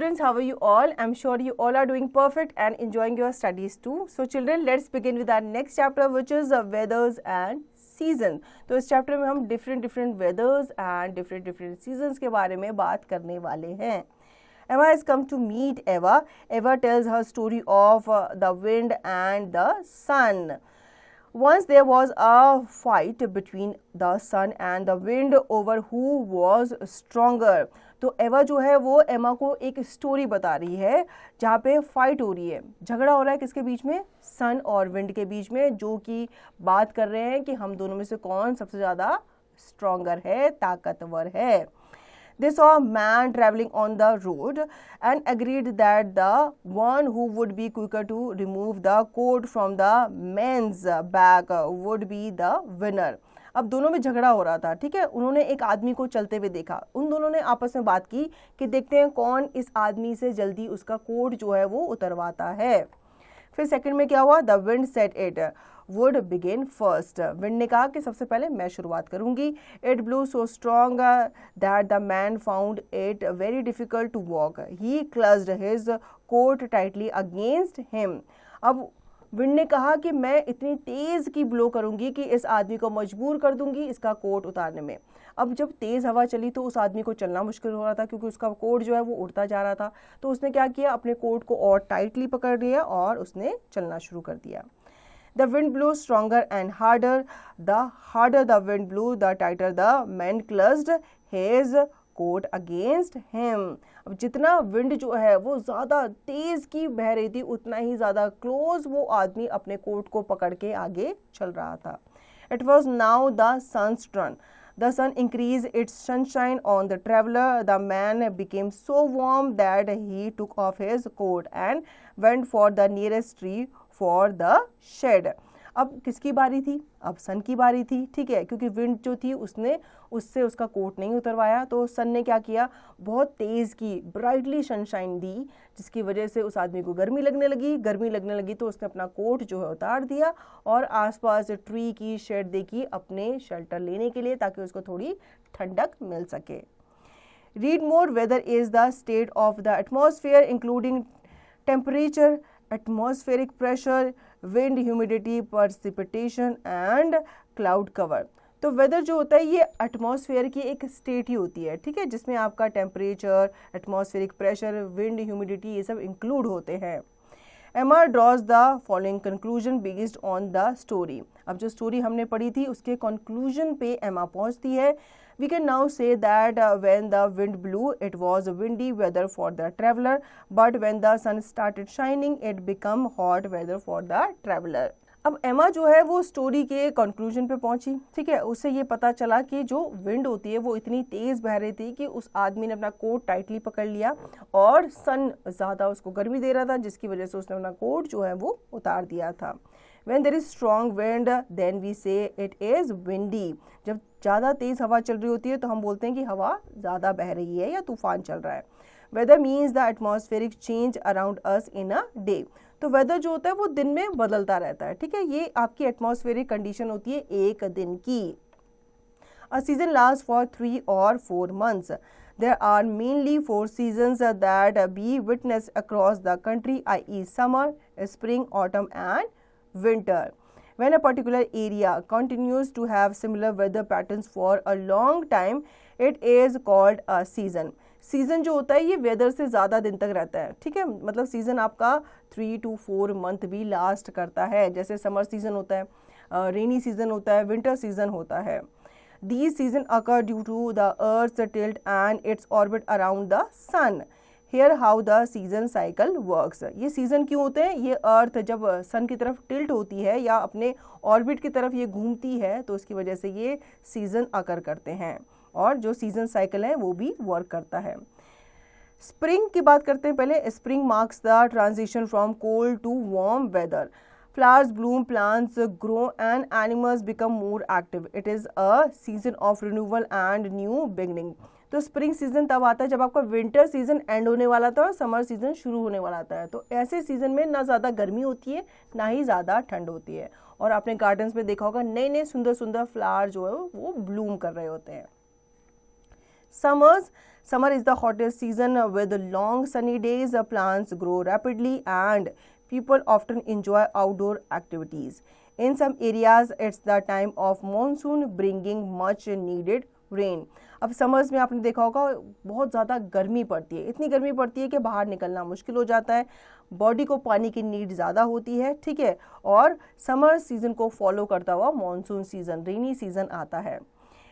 students, how are you all? I'm sure you all are doing perfect and enjoying your studies too. So children, let's begin with our next chapter, which is weathers and season. तो इस chapter में हम different weathers and different seasons के बारे में बात करने वाले हैं. Emma has come to meet Eva. Eva tells her story of the wind and the sun. Once there was a fight between the sun and the wind over who was stronger. तो एवा जो है वो एमा को एक story बता रही है जहाँ पे फाइट हो रही है, झगड़ा हो रहा है किसके बीच में, सन और विंड के बीच में, जो कि बात कर रहे हैं कि हम दोनों में से कौन सबसे ज़्यादा स्ट्रॉन्गर है, ताकतवर है. They saw a man traveling on the road and agreed that the one who would be quicker to remove the coat from the man's back would be the winner. अब दोनों में झगड़ा हो रहा था, ठीक है. उन्होंने एक आदमी को चलते हुए देखा, उन दोनों ने आपस में बात की कि देखते हैं कौन इस आदमी से जल्दी उसका कोट जो है वो उतरवाता है. फिर सेकंड में क्या हुआ, the wind said it would begin first. Wind ने कहा कि सबसे पहले मैं शुरुआत करूंगी. It blew so strong that the man found it very difficult to walk. He clutched his coat tightly against him. अब विंड ने कहा कि मैं इतनी तेज की ब्लो करूंगी कि इस आदमी को मजबूर कर दूंगी इसका कोट उतारने में. अब जब तेज हवा चली तो उस आदमी को चलना मुश्किल हो रहा था क्योंकि उसका कोट जो है वो उड़ता जा रहा था. तो उसने क्या किया, अपने कोट को और टाइटली पकड़ लिया और उसने चलना शुरू कर दिया. The wind blew stronger and harder. The harder the wind blew, the tighter the man clutched his coat against him. अब जितना विंड जो है वो ज़्यादा तेज की बह रही थी, उतना ही ज़्यादा क्लोज वो आदमी अपने कोट को पकड़ के आगे चल रहा था. It was now the sun's turn. The sun increased its sunshine on the traveler. The man became so warm that he took off his coat and went for the nearest tree for the shed. अब किसकी बारी थी, अब सन की बारी थी, ठीक है, क्योंकि विंड जो थी उसने उससे उसका कोट नहीं उतरवाया. तो सन ने क्या किया, बहुत तेज़ की ब्राइटली सनशाइन दी, जिसकी वजह से उस आदमी को गर्मी लगने लगी. तो उसने अपना कोट जो है उतार दिया और आसपास ट्री की शेड देखी अपने शेल्टर लेने के लिए, ताकि उसको थोड़ी ठंडक मिल सके. Read more. Weather is the state of the atmosphere including temperature, atmospheric pressure, wind, humidity, precipitation and cloud cover. तो वेदर जो होता है ये एटमॉस्फेयर की एक स्टेट ही होती है, ठीक है, जिसमें आपका temperature, atmospheric pressure, wind, humidity ये सब इंक्लूड होते हैं. एमा drawers the following conclusion based on the story. अब जो स्टोरी हमने पढ़ी थी उसके कंक्लूजन पे एमा पहुंचती है. We can now say that when the wind blew, it was windy weather for the traveler, but when the sun started shining, it became hot weather for the traveler. अब एमा जो है वो स्टोरी के कंक्लूजन पे पहुंची, ठीक है. उससे ये पता चला कि जो विंड होती है वो इतनी तेज बह रही थी कि उस आदमी ने अपना कोट टाइटली पकड़ लिया और सन ज़्यादा उसको गर्मी दे रहा था, जिसकी वजह से उसने अपना कोट जो है वो उतार दिया था. When there is strong wind, then we say it is windy. जब ज़्यादा तेज़ हवा चल रही होती है तो हम बोलते हैं कि हवा ज़्यादा बह रही है या तूफान चल रहा है. Weather means the atmospheric change around us in a day. तो वेदर जो होता है वो दिन में बदलता रहता है, ठीक है. ये आपकी एटमॉस्फेरिक कंडीशन होती है एक दिन की. A season lasts for 3 or 4 months. There are mainly 4 seasons that be witnessed across the country, i.e. summer, spring, autumn and winter. When a particular area continues to have similar weather patterns for a long time, it is called a season. Season जो होता है ये weather से ज़्यादा दिन तक रहता है, ठीक है. मतलब सीज़न आपका 3 to 4 मंथ भी लास्ट करता है. जैसे समर सीज़न होता है, रेनी सीज़न होता है, विंटर सीज़न होता है. These seasons occur due to the Earth's tilt and its orbit around the sun. Here how the season cycle works. ये सीज़न क्यों होते हैं, ये अर्थ जब सन की तरफ टिल्ट होती है या अपने ऑर्बिट की तरफ ये घूमती है तो उसकी वजह से ये सीज़न अकर करते हैं और जो सीज़न साइकिल है वो भी वर्क करता है. स्प्रिंग की बात करते हैं पहले. Spring marks the transition from cold to warm weather. Flowers bloom, plants grow and animals become more active. It is a season of renewal and new beginning. तो स्प्रिंग सीजन तब आता है जब आपका विंटर सीजन एंड होने वाला था और समर सीजन शुरू होने वाला था. तो ऐसे सीजन में ना ज़्यादा गर्मी होती है ना ही ज़्यादा ठंड होती है और आपने गार्डन्स में देखा होगा नए नए सुंदर सुंदर फ्लावर जो है वो ब्लूम कर रहे होते हैं. Summer is the hottest season with long sunny days. Plants grow rapidly and people often enjoy outdoor activities. In some areas, it's the time of monsoon bringing much needed rain. अब summers में आपने देखा होगा बहुत ज़्यादा गर्मी पड़ती है, इतनी गर्मी पड़ती है कि बाहर निकलना मुश्किल हो जाता है, बॉडी को पानी की नीड ज़्यादा होती है, ठीक है। और समर सीज़न को फॉलो करता हुआ मॉनसून सीज़न, रेनी सीज़न आता है।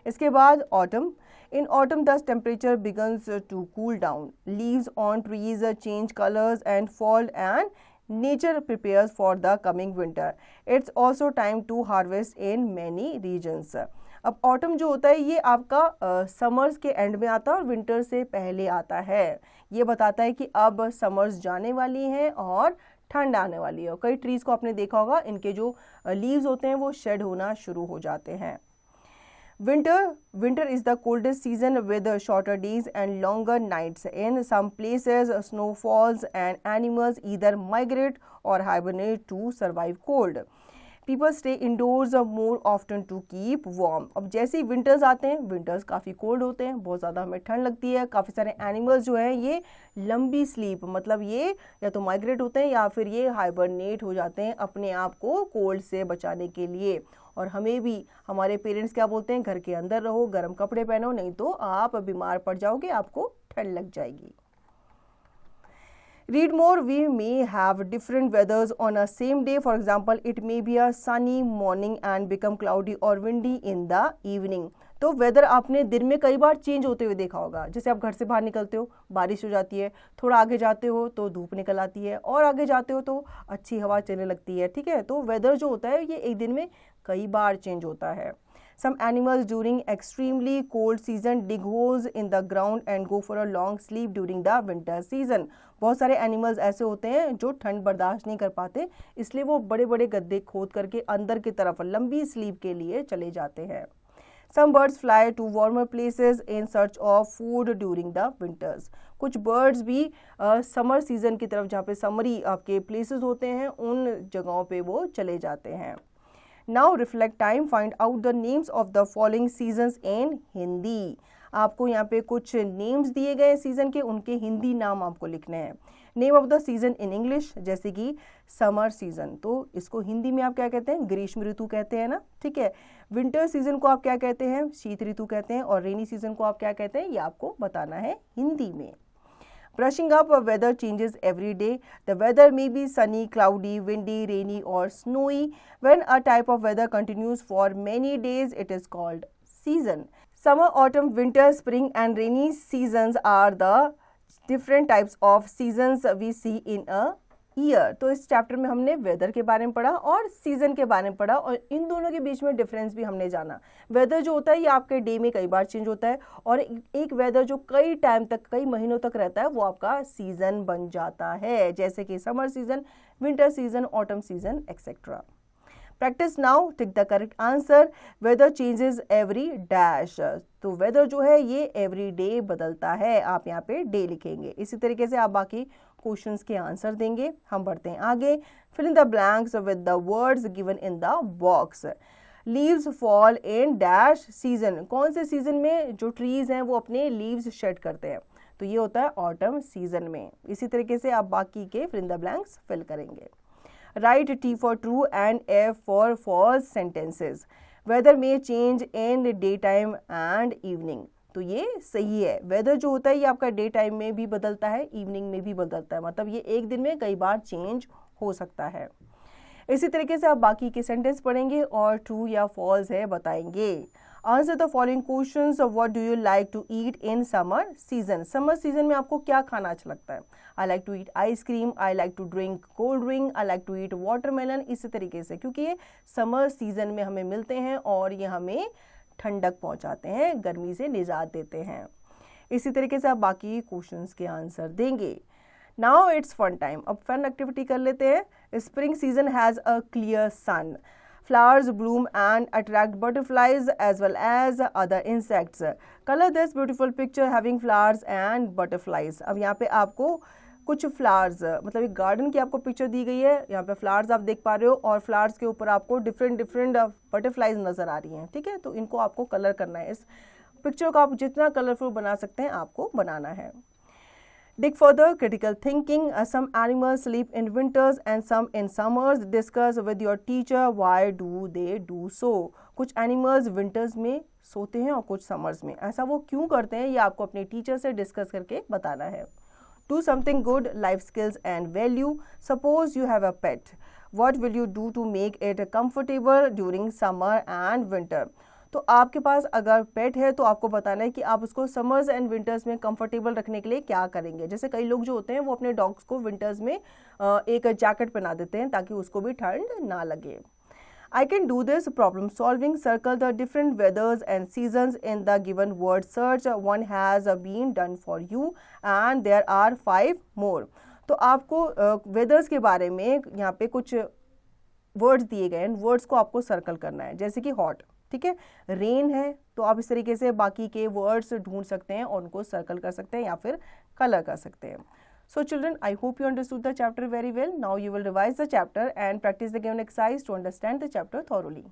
इसके बाद autumn. In autumn, the temperature begins to cool down. Leaves on trees change colors and fall, and nature prepares for the coming winter. It's also time to harvest in many regions. अब autumn जो होता है ये आपका summers के and में आता है और विंटर से पहले आता है। ये बताता है कि अब समर्स जाने वाली हैं और ठंड आने वाली है। कई ट्रीज़ को आपने देखा होगा, इनके जो लीव्स होते हैं वो शेड होना शुरू हो जाते हैं। Winter is the coldest season with shorter days and longer nights. In some places, snow falls and animals either migrate or hibernate to survive cold. People stay indoors more often to keep warm. अब जैसे ही winters आते हैं, winters काफ़ी cold होते हैं, बहुत ज़्यादा हमें ठंड लगती है। काफ़ी सारे एनिमल्स जो हैं ये लंबी स्लीप, मतलब ये या तो माइग्रेट होते हैं या फिर ये हाइबरनेट हो जाते हैं अपने आप को कोल्ड से बचाने के लिए। और हमें भी हमारे पेरेंट्स क्या बोलते हैं, घर के अंदर रहो, गर्म कपड़े पहनो, नहीं तो आप बीमार पड़ जाओगे, आपको ठंड लग जाएगी। Read more. We may have different weathers on a same day. For example, it may be a sunny morning and become cloudy or windy in the evening. तो वेदर आपने दिन में कई बार चेंज होते हुए देखा होगा। जैसे आप घर से बाहर निकलते हो, बारिश हो जाती है, थोड़ा आगे जाते हो तो धूप निकल आती है, और आगे जाते हो तो अच्छी हवा चलने लगती है, ठीक है। तो वेदर जो होता है ये एक दिन में कई बार चेंज होता है। Some animals during extremely cold season dig holes in the ground and go for a long sleep during the winter season. बहुत सारे एनिमल्स ऐसे होते हैं जो ठंड बर्दाश्त नहीं कर पाते, इसलिए वो बड़े बड़े गड्ढे खोद करके अंदर की तरफ लंबी स्लीप के लिए चले जाते हैं। Some birds fly to warmer places in search of food during the winters. कुछ बर्ड्स भी समर सीजन की तरफ, जहाँ पे समरी आपके प्लेसेस होते हैं, उन जगहों पे वो चले जाते हैं। Now reflect time. Find out the names of the following seasons in Hindi. आपको यहाँ पे कुछ नेम्स दिए गए सीजन के, उनके हिंदी नाम आपको लिखने हैं। Name of the season in English, जैसे कि समर सीजन, तो इसको हिंदी में आप क्या कहते हैं, ग्रीष्म ऋतु कहते हैं ना, ठीक है। विंटर सीजन को आप क्या कहते हैं, शीत ऋतु कहते हैं। और रेनी सीजन को आप क्या कहते हैं, ये आपको बताना है हिंदी में। Brushing up, weather changes every day. The weather may be sunny, cloudy, windy, rainy or snowy. When a type of weather continues for many days, it is called season. Summer, autumn, winter, spring and rainy seasons are the different types of seasons we see in a year. तो इस chapter में हमने weather के बारे में पढ़ा और season के बारे में पढ़ा, और इन दोनों के बीच में डिफरेंस भी हमने जाना। वेदर जो होता है ये आपके डे में कई बार चेंज होता है, और एक वेदर जो कई टाइम तक, कई महीनों तक रहता है, वो आपका सीजन बन जाता है, जैसे कि summer season, winter season, autumn season etcetera. Practice now, tick the correct answer. Weather changes every dash. तो वेदर जो है ये एवरी डे बदलता है, आप यहाँ पे डे लिखेंगे। इसी तरीके से आप बाकी क्वेश्चंस के आंसर देंगे। हम बढ़ते हैं आगे। Fill in the blanks with the words given in the box. Leaves fall in dash season. कौन से सीजन में जो ट्रीज हैं वो अपने लीव्स शेड करते हैं, तो ये होता है ऑटम सीजन में। इसी तरीके से आप बाकी के fill in the blanks fill करेंगे। Write T for true and F for false sentences. Weather may change in daytime and evening. तो ये सही है। वेदर जो होता है ये आपका डे टाइम में भी बदलता है, इवनिंग में भी बदलता है, मतलब ये एक दिन में कई बार चेंज हो सकता है। इसी तरीके से आप बाकी के सेंटेंस पढ़ेंगे और ट्रू या फॉल्स है बताएंगे। Answer the following questions. What do you like to eat in summer season. Summer season में आपको क्या खाना अच्छा लगता है। I like to eat ice cream, I like to drink cold drink, I like to eat watermelon. इसी तरीके से, क्योंकि ये समर सीजन में हमें मिलते हैं और ये हमें ठंडक पहुंचाते हैं, गर्मी से निजात देते हैं। इसी तरीके से आप बाकी क्वेश्चंस के आंसर देंगे। Now it's fun time. अब फन एक्टिविटी कर लेते हैं। Spring season has a clear sun. Flowers bloom and attract butterflies as well as other insects. Color this beautiful picture having flowers and butterflies. अब यहाँ पे आपको कुछ फ्लावर्स, मतलब एक गार्डन की आपको पिक्चर दी गई है, यहाँ पे फ्लावर्स आप देख पा रहे हो और फ्लावर्स के ऊपर आपको डिफरेंट बटरफ्लाइज नजर आ रही हैं, ठीक है। तो इनको आपको कलर करना है। इस पिक्चर को आप जितना कलरफुल बना सकते हैं आपको बनाना है. Dig further, critical thinking. Some animals sleep in winters and some in summers. Discuss with your teacher why do they do so. कुछ animals winters में सोते हैं और कुछ summers में. ऐसा वो क्यों करते हैं ये आपको अपने टीचर से डिस्कस करके बताना है. Do something good, life skills and value. Suppose you have a pet. What will you do to make it comfortable during summer and winter? तो आपके पास अगर पेट है तो आपको बताना है कि आप उसको समर्स एंड विंटर्स में कंफर्टेबल रखने के लिए क्या करेंगे. जैसे कई लोग जो होते हैं वो अपने डॉग्स को विंटर्स में एक जैकेट पहना देते हैं ताकि उसको भी ठंड ना लगे. I can do this problem solving. Circle the different weathers and seasons in the given word search. One has been done for you and there are 5 more. तो आपको वेदर्स के बारे में यहाँ पे कुछ वर्ड्स दिए गए हैं, वर्ड्स को आपको सर्कल करना है. जैसे कि हॉट, ठीक है, रेन है, तो आप इस तरीके से बाकी के वर्ड्स ढूंढ सकते हैं और उनको सर्कल कर सकते हैं या फिर कलर कर सकते हैं. So children, I hope you understood the chapter very well. Now you will revise the chapter and practice the given exercise to understand the chapter thoroughly.